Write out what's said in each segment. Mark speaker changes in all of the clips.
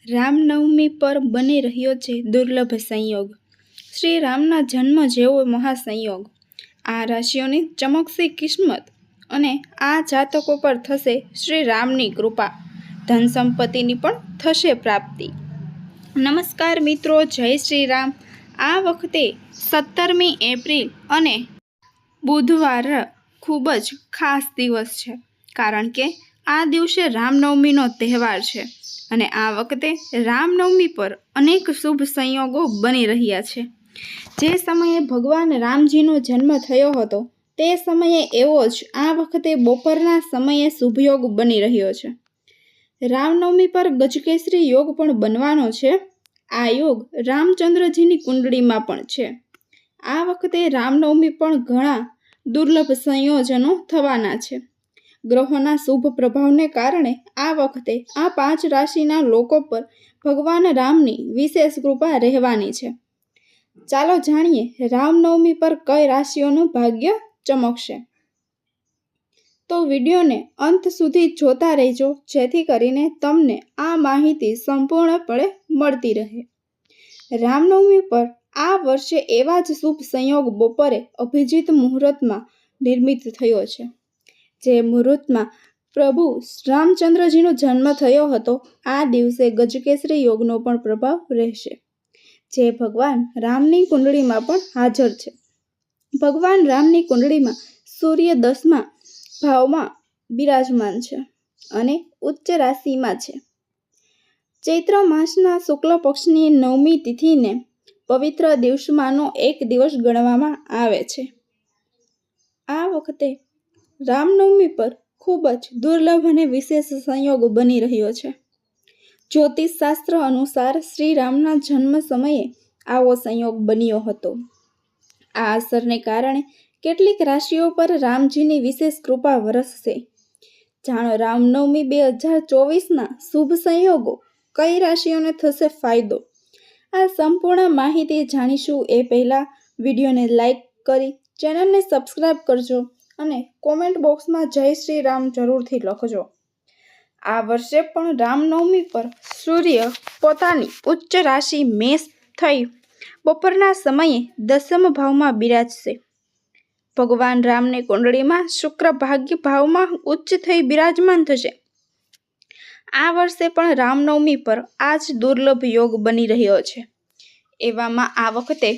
Speaker 1: રામનવમી પર બની રહ્યો છે દુર્લભ સંયોગ। શ્રી રામના જન્મ જેવો મહાસંયોગ। આ રાશિઓની ચમકશે કિસ્મત અને આ જાતકો પર થશે શ્રી રામની કૃપા। ધન સંપત્તિની પણ થશે પ્રાપ્તિ। નમસ્કાર મિત્રો, જય શ્રી રામ। આ વખતે 17મી એપ્રિલ અને બુધવાર ખૂબ જ ખાસ દિવસ છે, કારણ કે આ દિવસે રામનવમીનો તહેવાર છે અને આ વખતે રામનવમી પર અનેક શુભ સંયોગો બની રહ્યા છે। જે સમયે ભગવાન રામજીનો જન્મ થયો હતો તે સમયે એવો જ આ વખતે બપોરના સમયે શુભયોગ બની રહ્યો છે। રામનવમી પર ગજકેસરી યોગ પણ બનવાનો છે। આ યોગ રામચંદ્રજીની કુંડળીમાં પણ છે। આ વખતે રામનવમી પણ ઘણા દુર્લભ સંયોજનો થવાના છે। ગ્રહોના શુભ પ્રભાવને કારણે આ વખતે આ 5 રાશિના લોકો પર ભગવાન રામની વિશેષ કૃપા રહેવાની છે। ચાલો જાણીએ રામનવમી પર કઈ રાશિઓનું ભાગ્ય ચમકશે। તો વિડીયોને અંત સુધી જોતા રહેજો, જેથી કરીને તમને આ માહિતી સંપૂર્ણપણે મળતી રહે। રામનવમી પર આ વર્ષે એવા જ શુભ સંયોગ બપોરે અભિજીત મુહૂર્તમાં નિર્મિત થયો છે। જે મુહૂર્તમાં પ્રભુ રામચંદ્રજીનો જન્મ થયો હતો, આ દિવસે ગજકેસરી યોગનો પણ પ્રભાવ રહેશે, જે ભગવાન રામની કુંડળીમાં પણ હાજર છે। ભગવાન રામની કુંડળીમાં સૂર્ય 10મા ભાવમાં બિરાજમાન છે અને ઉચ્ચ રાશિમાં છે। ચૈત્ર માસના શુક્લ પક્ષની 9મી તિથિને પવિત્ર દિવસમાંનો એક દિવસ ગણવામાં આવે છે। આ વખતે રામનવમી પર ખૂબ જ દુર્લભ અને વિશેષ સંયોગ બની રહ્યો છે। જ્યોતિષ શાસ્ત્ર અનુસાર શ્રી રામના જન્મ સમયે આવો સંયોગ બન્યો હતો। આ અસરને કારણે કેટલીક રાશિઓ પર રામજીની વિશેષ કૃપા વરસશે। જાણો રામનવમી 2024ના શુભ સંયોગો, કઈ રાશિઓને થશે ફાયદો। આ સંપૂર્ણ માહિતી જાણીશું એ પહેલાં વિડીયોને લાઈક કરી ચેનલને સબસ્ક્રાઈબ કરજો અને કોમેન્ટ બોક્સમાં જય શ્રી રામ જરૂરથી લખજો। આ વર્ષે પણ રામનવમી પર સૂર્ય પોતાની ઉચ્ચ રાશિ મેષ થઈ બપોરના સમયે 10મ ભાવમાં બિરાજશે। ભગવાન રામની કુંડળીમાં શુક્ર ભાગ્ય ભાવમાં ઉચ્ચ થઈ બિરાજમાન થશે। આ વર્ષે પણ રામનવમી પર આ જ દુર્લભ યોગ બની રહ્યો છે। એવામાં આ વખતે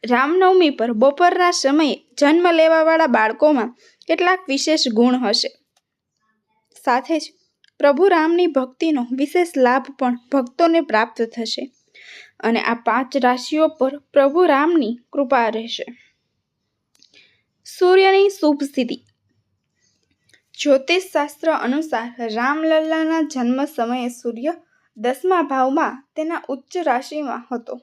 Speaker 1: રામનવમી પર બપોરના સમયે જન્મ લેવાવાળા બાળકોમાં કેટલાક વિશેષ ગુણ હશે। સાથે જ પ્રભુ રામની ભક્તિનો વિશેષ લાભ પણ ભક્તોને પ્રાપ્ત થશે અને આ 5 રાશિઓ પર પ્રભુ રામની કૃપા રહેશે। સૂર્યની શુભ સ્થિતિ। જ્યોતિષ શાસ્ત્ર અનુસાર રામલલ્લાના જન્મ સમયે સૂર્ય 10મા ભાવમાં તેના ઉચ્ચ રાશિમાં હતો।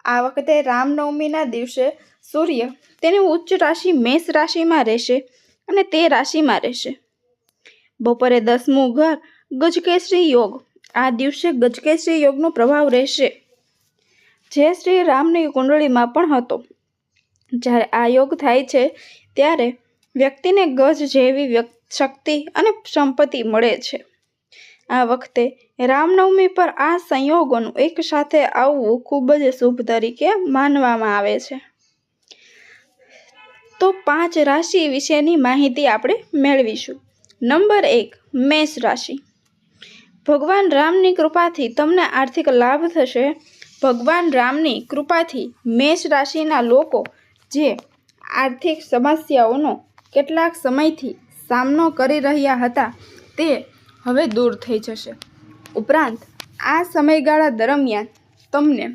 Speaker 1: આ વખતે રામનવમીના દિવસે સૂર્ય તેની ઉચ્ચ રાશિ મેષ રાશિમાં રહેશે અને તે રાશિમાં રહેશે। બપોરે 10મું ઘર ગજકેસરી યોગ। આ દિવસે ગજકેસરી યોગનો પ્રભાવ રહેશે, જે શ્રી રામની કુંડળીમાં પણ હતો। જ્યારે આ યોગ થાય છે ત્યારે વ્યક્તિને ગજ જેવી શક્તિ અને સંપત્તિ મળે છે। આ વખતે રામનવમી પર આ સંયોગોનું એક સાથે આવવું ખૂબ જ શુભ તરીકે માનવામાં આવે છે। તો 5 રાશિ વિશેની માહિતી આપણે મેળવીશું। નંબર 1, મેષ રાશિ। ભગવાન રામની કૃપાથી તમને આર્થિક લાભ થશે। ભગવાન રામની કૃપાથી મેષ રાશિના લોકો જે આર્થિક સમસ્યાઓનો કેટલાક સમયથી સામનો કરી રહ્યા હતા તે હવે દૂર થઈ જશે। ઉપરાંત આ સમયગાળા દરમિયાન તમને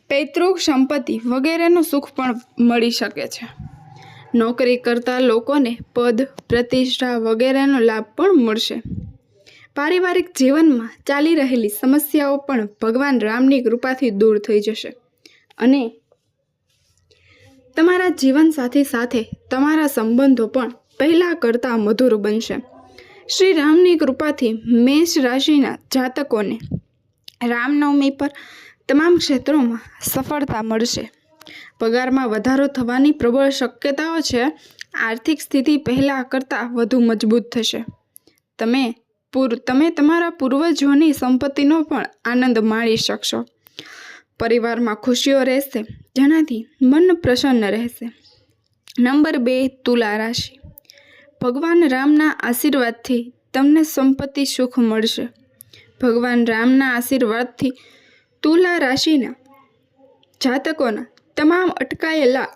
Speaker 1: પૈતૃક સંપત્તિ વગેરેનું સુખ પણ મળી શકે છે। નોકરી કરતા લોકોને પદ, પ્રતિષ્ઠા વગેરેનો લાભ પણ મળશે। પારિવારિક જીવનમાં ચાલી રહેલી સમસ્યાઓ પણ ભગવાન રામની કૃપાથી દૂર થઈ જશે અને તમારા જીવનસાથી સાથે તમારા સંબંધો પણ પહેલા કરતાં મધુર બનશે। શ્રી રામની કૃપાથી મેષ રાશિના જાતકોને રામનવમી પર તમામ ક્ષેત્રોમાં સફળતા મળશે। પગારમાં વધારો થવાની પ્રબળ શક્યતાઓ છે। આર્થિક સ્થિતિ પહેલા કરતાં વધુ મજબૂત થશે। તમે તમે તમારા પૂર્વજોની સંપત્તિનો પણ આનંદ માણી શકશો. પરિવારમાં ખુશીઓ રહેશે, જેનાથી મન પ્રસન્ન રહેશે. નંબર 2, તુલા રાશિ. ભગવાન રામના આશીર્વાદથી તમને સંપત્તિ સુખ મળશે. ભગવાન રામના આશીર્વાદથી તુલા રાશિના જાતકોના તમામ અટકાયેલા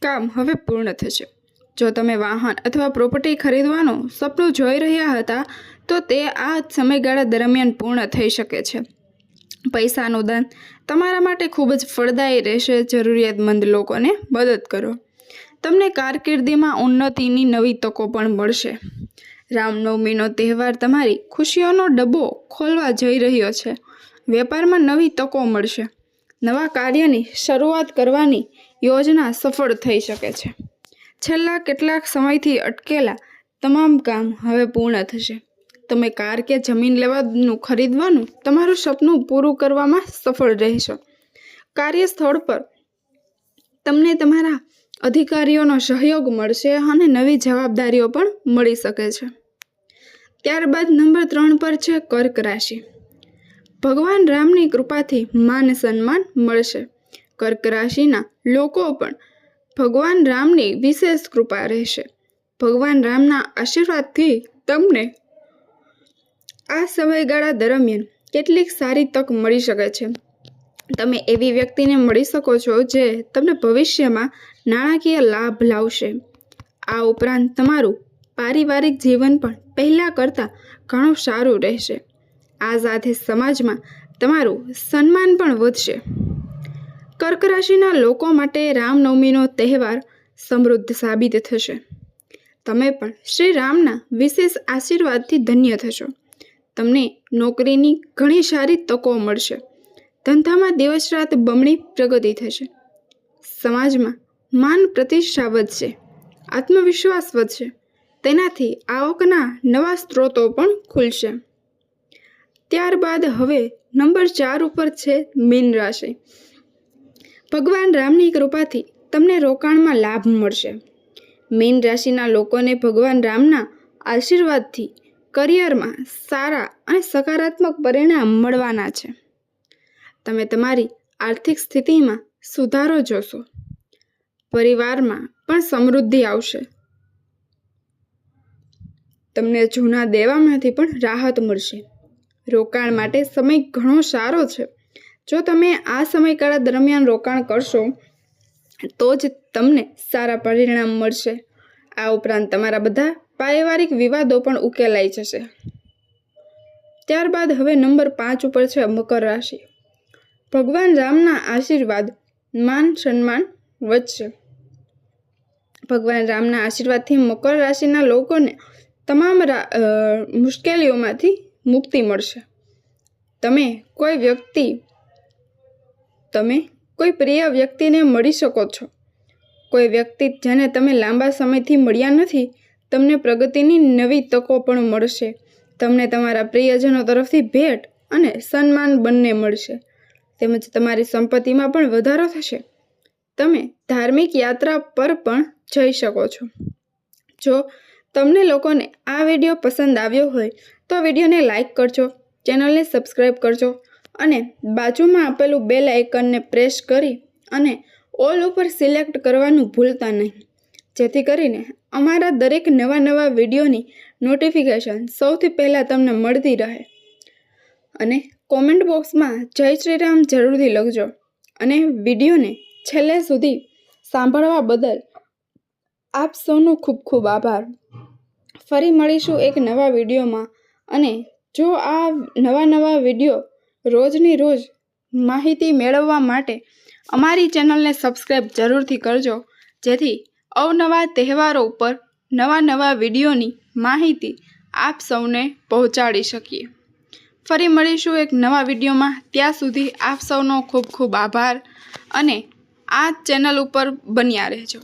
Speaker 1: કામ હવે પૂર્ણ થશે. જો તમે વાહન અથવા પ્રોપર્ટી ખરીદવાનું સપનું જોઈ રહ્યા હતા તો તે આ સમયગાળા દરમિયાન પૂર્ણ થઈ શકે છે. પૈસાનું દાન તમારા માટે ખૂબ જ ફળદાયી રહેશે. જરૂરિયાતમંદ લોકોને મદદ કરો. તમને કારકિર્દીમાં ઉન્નતિની નવી તકો પણ મળશે. રામનવમીનો તહેવાર તમારી ખુશીઓનો ડબ્બો ખોલવા જઈ રહ્યો છે. વેપારમાં નવી તકો મળશે. નવા કાર્યની શરૂઆત કરવાની યોજના સફળ થઈ શકે છે. છેલ્લા કેટલાક સમયથી અટકેલા તમામ કામ હવે પૂર્ણ થશે. તમે કાર કે જમીન લેવાનું ખરીદવાનું તમારું સપનું પૂરું કરવામાં સફળ રહેશો. કાર્યસ્થળ પર તમને તમારા અધિકારીઓનો સહયોગ મળશે અને નવી જવાબદારીઓ પણ મળી શકે છે. ત્યારબાદ નંબર 3 પર છે કર્ક રાશિ. ભગવાન રામની કૃપાથી માન સન્માન મળશે. કર્ક રાશિના લોકો પણ ભગવાન રામની વિશેષ કૃપા રહેશે. ભગવાન રામના આશીર્વાદથી તમને આ સમયગાળા દરમિયાન કેટલીક સારી તક મળી શકે છે. તમે એવી વ્યક્તિને મળી શકો છો જે તમને ભવિષ્યમાં નાણાકીય લાભ લાવશે. આ ઉપરાંત તમારું પારિવારિક જીવન પણ પહેલાં કરતાં ઘણું સારું રહેશે. આ સાથે સમાજમાં તમારું સન્માન પણ વધશે. કર્ક રાશિના લોકો માટે રામનવમીનો તહેવાર સમૃદ્ધ સાબિત થશે. તમે પણ શ્રી રામના વિશેષ આશીર્વાદથી ધન્ય થશો. તમને નોકરીની ઘણી સારી તકો મળશે. ધંધામાં દિવસ રાત બમણી પ્રગતિ થશે. સમાજમાં માન પ્રતિષ્ઠા વધશે. આત્મવિશ્વાસ વધશે. તેનાથી આવકના નવા સ્ત્રોતો પણ ખુલશે. ત્યારબાદ હવે નંબર 4 ઉપર છે મીન રાશિ. ભગવાન રામની કૃપાથી તમને રોકાણમાં લાભ મળશે. મીન રાશિના લોકોને ભગવાન રામના આશીર્વાદથી કરિયરમાં સારા અને સકારાત્મક પરિણામ મળવાના છે. તમે તમારી આર્થિક સ્થિતિમાં સુધારો જોશો. પરિવારમાં પણ સમૃદ્ધિ આવશે. તમને જૂના દેવામાંથી પણ રાહત મળશે. રોકાણ માટે સમય ઘણો સારો છે. જો તમે આ સમયગાળા દરમિયાન રોકાણ કરશો તો જ તમને સારા પરિણામ મળશે. આ ઉપરાંત તમારા બધા પારિવારિક વિવાદો પણ ઉકેલાઈ જશે. ત્યારબાદ હવે નંબર 5 ઉપર છે મકર રાશિ. ભગવાન રામના આશીર્વાદ માન સન્માન વધશે. ભગવાન રામના આશીર્વાદથી મકર રાશિના લોકોને તમામ મુશ્કેલીઓમાંથી મુક્તિ મળશે. તમે કોઈ પ્રિય વ્યક્તિને મળી શકો છો. કોઈ વ્યક્તિ જેને તમે લાંબા સમયથી મળ્યા નથી, તમને પ્રગતિની નવી તકો પણ મળશે. તમને તમારા પ્રિયજનો તરફથી ભેટ અને સન્માન બંને મળશે. તેમજ તમારી સંપત્તિમાં પણ વધારો થશે. તમે ધાર્મિક યાત્રા પર પણ જઈ શકો છો. જો તમને લોકોને આ વિડીયો પસંદ આવ્યો હોય તો વિડીયોને લાઈક કરજો, ચેનલને સબસ્ક્રાઈબ કરજો અને બાજુમાં આપેલું બેલ આઇકનને પ્રેસ કરી અને ઓલ ઉપર સિલેક્ટ કરવાનું ભૂલતા નહીં, જેથી કરીને અમારા દરેક નવા વિડીયોની નોટિફિકેશન સૌથી પહેલાં તમને મળતી રહે. અને કોમેન્ટ બોક્સમાં જય શ્રી રામ જરૂરથી લખજો. અને વિડીયોને છેલ્લે સુધી સાંભળવા બદલ આપ સૌનો ખૂબ ખૂબ આભાર. ફરી મળીશું એક નવા વિડીયોમાં. અને જો આ નવા વિડીયો રોજની રોજ માહિતી મેળવવા માટે અમારી ચેનલને સબસ્ક્રાઈબ જરૂરથી કરજો, જેથી અવનવા તહેવારો ઉપર નવા વિડીયોની માહિતી આપ સૌને પહોંચાડી શકીએ. ફરી મળીશું એક નવા વિડીયોમાં. ત્યાં સુધી આપ સૌનો ખૂબ ખૂબ આભાર અને આ ચેનલ ઉપર બન્યા રહેજો.